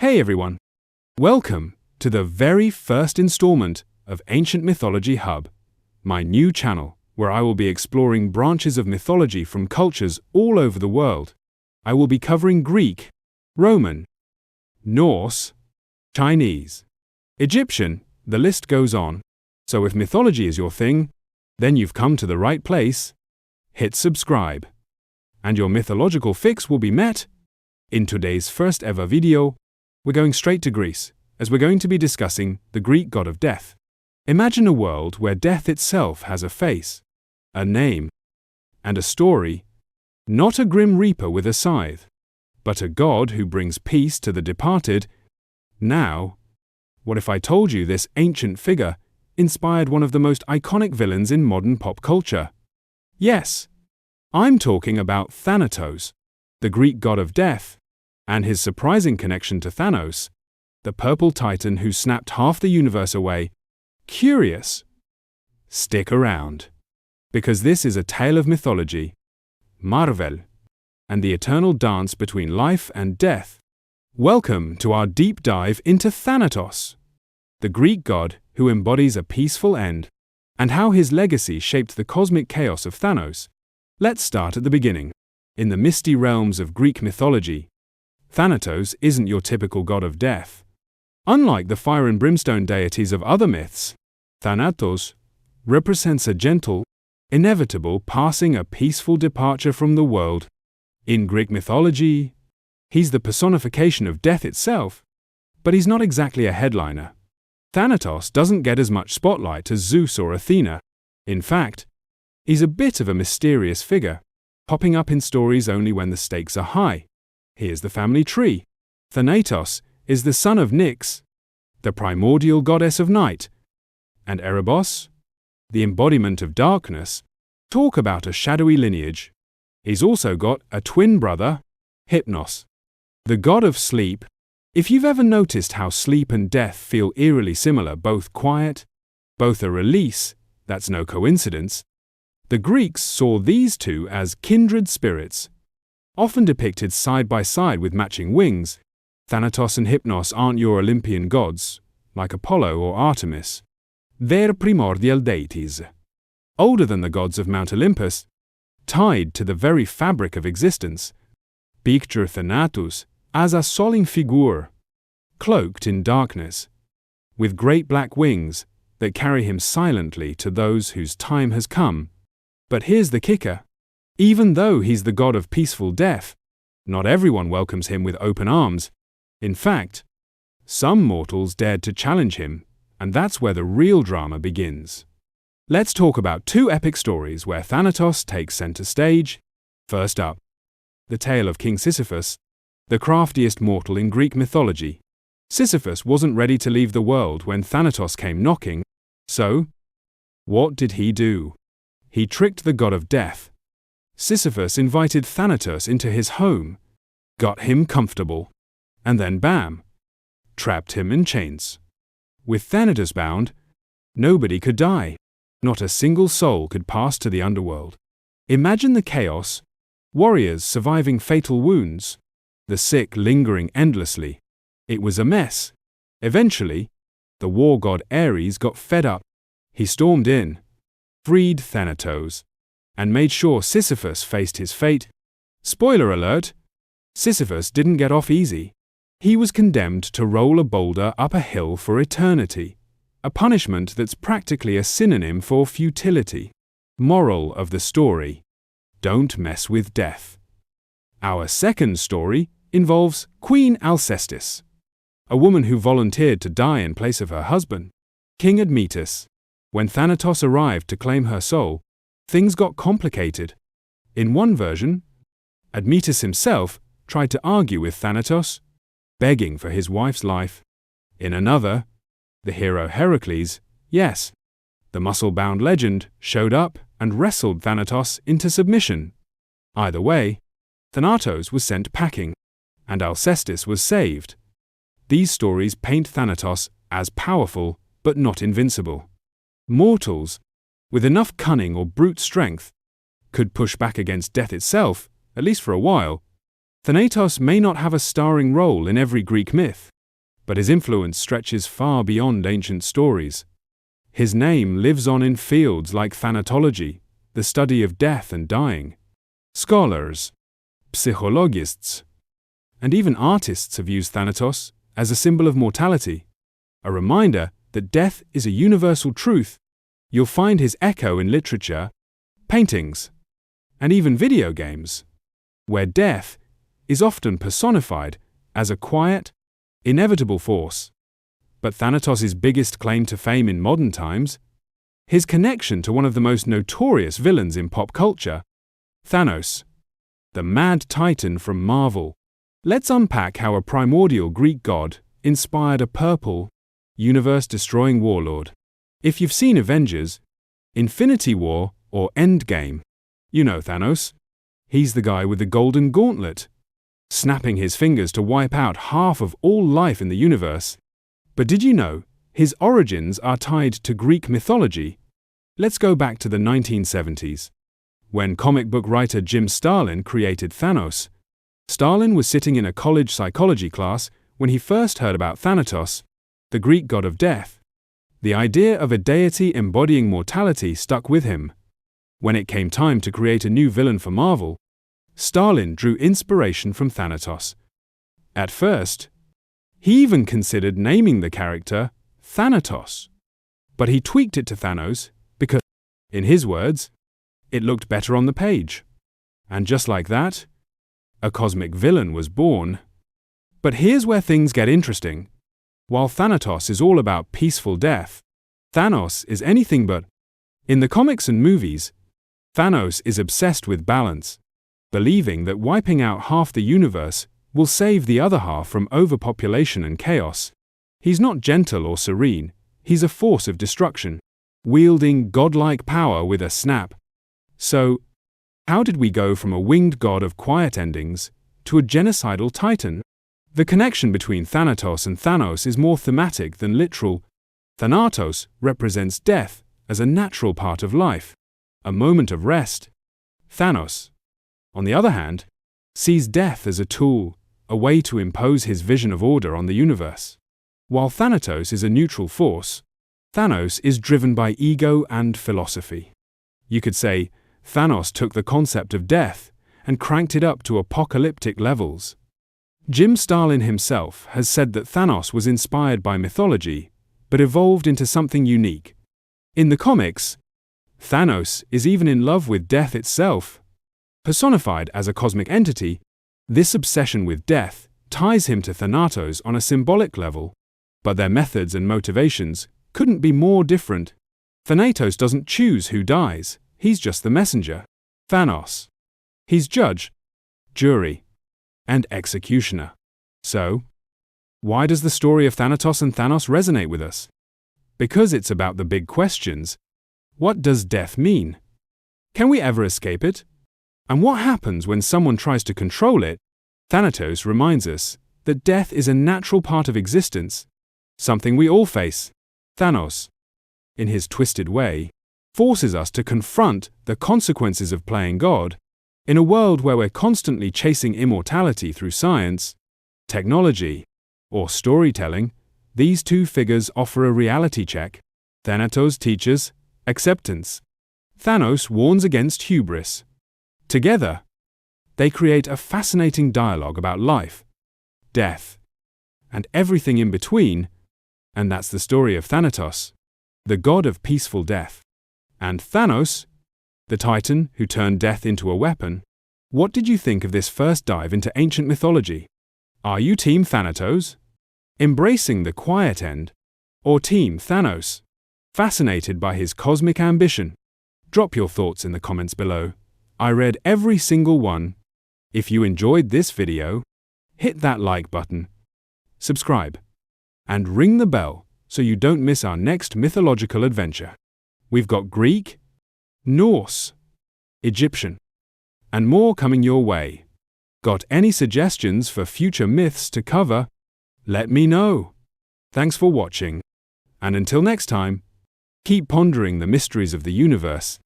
Hey everyone! Welcome to the very first installment of Ancient Mythology Hub, my new channel where I will be exploring branches of mythology from cultures all over the world. I will be covering Greek, Roman, Norse, Chinese, Egyptian, the list goes on. So if mythology is your thing, then you've come to the right place. Hit subscribe, and your mythological fix will be met. In today's first ever video, we're going straight to Greece, as we're going to be discussing the Greek god of death. Imagine a world where death itself has a face, a name, and a story. Not a grim reaper with a scythe, but a god who brings peace to the departed. Now, what if I told you this ancient figure inspired one of the most iconic villains in modern pop culture? Yes, I'm talking about Thanatos, the Greek god of death, and his surprising connection to Thanos, the purple titan who snapped half the universe away. Curious? Stick around, because this is a tale of mythology, Marvel, and the eternal dance between life and death. Welcome to our deep dive into Thanatos, the Greek god who embodies a peaceful end, and how his legacy shaped the cosmic chaos of Thanos. Let's start at the beginning. In the misty realms of Greek mythology, Thanatos isn't your typical god of death. Unlike the fire and brimstone deities of other myths, Thanatos represents a gentle, inevitable passing, a peaceful departure from the world. In Greek mythology, he's the personification of death itself, but he's not exactly a headliner. Thanatos doesn't get as much spotlight as Zeus or Athena. In fact, he's a bit of a mysterious figure, popping up in stories only when the stakes are high. Here's the family tree. Thanatos is the son of Nyx, the primordial goddess of night, and Erebos, the embodiment of darkness. Talk about a shadowy lineage. He's also got a twin brother, Hypnos, the god of sleep. If you've ever noticed how sleep and death feel eerily similar, both quiet, both a release, that's no coincidence. The Greeks saw these two as kindred spirits, often depicted side by side with matching wings. Thanatos and Hypnos aren't your Olympian gods, like Apollo or Artemis. They're primordial deities, older than the gods of Mount Olympus, tied to the very fabric of existence. Picture Thanatos as a solemn figure, cloaked in darkness, with great black wings that carry him silently to those whose time has come. But here's the kicker. Even though he's the god of peaceful death, not everyone welcomes him with open arms. In fact, some mortals dared to challenge him, and that's where the real drama begins. Let's talk about two epic stories where Thanatos takes center stage. First up, the tale of King Sisyphus, the craftiest mortal in Greek mythology. Sisyphus wasn't ready to leave the world when Thanatos came knocking, so what did he do? He tricked the god of death. Sisyphus invited Thanatos into his home, got him comfortable, and then bam, trapped him in chains. With Thanatos bound, nobody could die. Not a single soul could pass to the underworld. Imagine the chaos, warriors surviving fatal wounds, the sick lingering endlessly. It was a mess. Eventually, the war god Ares got fed up. He stormed in, freed Thanatos, and made sure Sisyphus faced his fate. Spoiler alert, Sisyphus didn't get off easy. He was condemned to roll a boulder up a hill for eternity, a punishment that's practically a synonym for futility. Moral of the story: don't mess with death. Our second story involves Queen Alcestis, a woman who volunteered to die in place of her husband, King Admetus. When Thanatos arrived to claim her soul, things got complicated. In one version, Admetus himself tried to argue with Thanatos, begging for his wife's life. In another, the hero Heracles, yes, the muscle-bound legend, showed up and wrestled Thanatos into submission. Either way, Thanatos was sent packing, and Alcestis was saved. These stories paint Thanatos as powerful but not invincible. Mortals, with enough cunning or brute strength, could push back against death itself, at least for a while. Thanatos may not have a starring role in every Greek myth, but his influence stretches far beyond ancient stories. His name lives on in fields like thanatology, the study of death and dying. Scholars, psychologists, and even artists have used Thanatos as a symbol of mortality, a reminder that death is a universal truth. You'll find his echo in literature, paintings, and even video games, where death is often personified as a quiet, inevitable force. But Thanatos' biggest claim to fame in modern times? His connection to one of the most notorious villains in pop culture, Thanos, the mad titan from Marvel. Let's unpack how a primordial Greek god inspired a purple, universe-destroying warlord. If you've seen Avengers, Infinity War, or Endgame, you know Thanos. He's the guy with the golden gauntlet, snapping his fingers to wipe out half of all life in the universe. But did you know his origins are tied to Greek mythology? Let's go back to the 1970s, when comic book writer Jim Starlin created Thanos. Starlin was sitting in a college psychology class when he first heard about Thanatos, the Greek god of death. The idea of a deity embodying mortality stuck with him. When it came time to create a new villain for Marvel, Starlin drew inspiration from Thanatos. At first, he even considered naming the character Thanatos, but he tweaked it to Thanos because, in his words, it looked better on the page. And just like that, a cosmic villain was born. But here's where things get interesting. While Thanatos is all about peaceful death, Thanos is anything but. In the comics and movies, Thanos is obsessed with balance, believing that wiping out half the universe will save the other half from overpopulation and chaos. He's not gentle or serene, he's a force of destruction, wielding godlike power with a snap. So, how did we go from a winged god of quiet endings to a genocidal titan? The connection between Thanatos and Thanos is more thematic than literal. Thanatos represents death as a natural part of life, a moment of rest. Thanos, on the other hand, sees death as a tool, a way to impose his vision of order on the universe. While Thanatos is a neutral force, Thanos is driven by ego and philosophy. You could say Thanos took the concept of death and cranked it up to apocalyptic levels. Jim Starlin himself has said that Thanos was inspired by mythology, but evolved into something unique. In the comics, Thanos is even in love with death itself. Personified as a cosmic entity, this obsession with death ties him to Thanatos on a symbolic level, but their methods and motivations couldn't be more different. Thanatos doesn't choose who dies, he's just the messenger. Thanos, he's judge, jury, and executioner. So, why does the story of Thanatos and Thanos resonate with us? Because it's about the big questions. What does death mean? Can we ever escape it? And what happens when someone tries to control it? Thanatos reminds us that death is a natural part of existence, something we all face. Thanos, in his twisted way, forces us to confront the consequences of playing God. In a world where we're constantly chasing immortality through science, technology, or storytelling, these two figures offer a reality check. Thanatos teaches acceptance. Thanos warns against hubris. Together, they create a fascinating dialogue about life, death, and everything in between, and that's the story of Thanatos, the god of peaceful death, and Thanos, the titan who turned death into a weapon. What did you think of this first dive into ancient mythology? Are you Team Thanatos, embracing the quiet end, or Team Thanos, fascinated by his cosmic ambition? Drop your thoughts in the comments below. I read every single one. If you enjoyed this video, hit that like button, subscribe, and ring the bell so you don't miss our next mythological adventure. We've got Greek, Norse, Egyptian, and more coming your way. Got any suggestions for future myths to cover? Let me know. Thanks for watching, and until next time, keep pondering the mysteries of the universe.